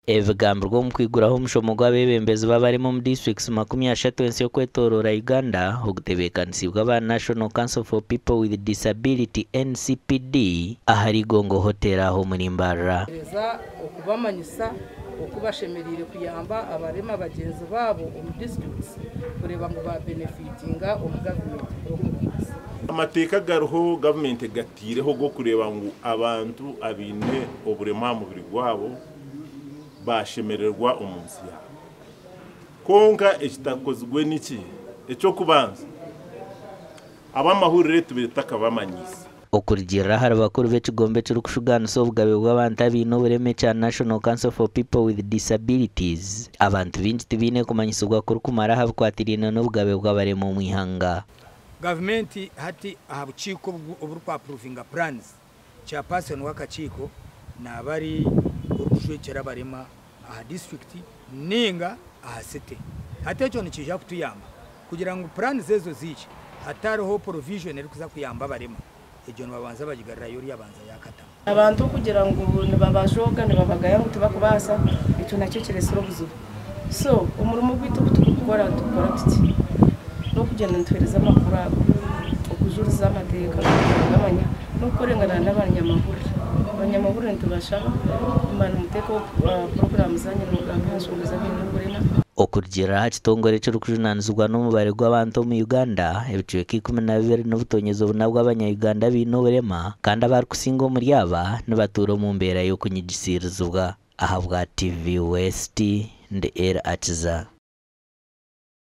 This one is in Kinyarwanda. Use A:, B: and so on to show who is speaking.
A: ebigambirwa mu kwiguraho omushomo gw'abebembezi babarimo mu districts 30 ensi y'okwetorora Uganda ogutebekanisibwa aba National Council for People with Disability NCPD ahari gongo hotera aho muri Mbarara
B: okubamanyisa okubashemerire kuyamba abarema bagenzi babo mu districts kureba ngo ba benefitinga omu government.
C: Amateka garuho government gatireho go kureba ngo abantu abine oburema mu biri gwabo bashemererwa umunsi ya konka ekitakozwe niki eco kubanza abamahurire tubireta bamanyisa
A: okurigirira hari bakuru b'ekigombe kiri kushuganisa obugabe bw'abantu abine obureme kya National Council for People with Disabilities. Abantu bingi tibine kumanyisibwa kuri kumara habikwatirine n'obugabe bw'abarema omu ihanga.
D: Government hati ahabukiiko oburukwa approving plans chairperson w'akakiiko n'abari orukujwekera abarema aha district ninga aha city. Hati ekyo nikija kutuyamba kugira ngo plans ezo ziki hatariho provision erikuza kuyamba abarema. Ejo babanza bagigarira yori yabanza yakata
B: abantu kugira ngo nibabashoga nibabagaya ngo tubakubasa icyo nacyo kiresero buzuba. So umurimo gwitu tukukora tuti no kugenda ntwereza amakuru okujuriza amateka n'amanya no kurengana n'abanyamahuru ntibashaka imana umuteko program zanye n'umugambi w'ashongoza n'ingorena
A: okurigirira hakitongore kiri kujunanizibwa n'umubare gw'abantu mu Uganda ebicweka 12 n'obutonyezo buna bw'abanya-Uganda bine oburema kandi abari kusinga omuri aba nibatura mu mbeera y'okunyigisirizibwa aha bwa TV West ndi Era Akiza.